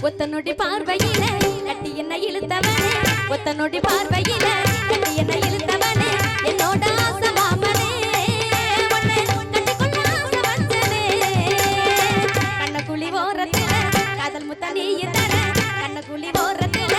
ஒத்த நொடி பார்வையில கட்டி என்ன இழுத்தவனே ஒத்த நொடி பார்வையில கட்டி என்ன இழுத்தவனே என்னோட ஆசை மாமனே உன்னை கட்டிக்கொள்ள ஆசை வந்தனே கண்ணக்குழி ஓரத்தில காதல் முத்த நீ தர கண்ணக்குழி ஓரத்தில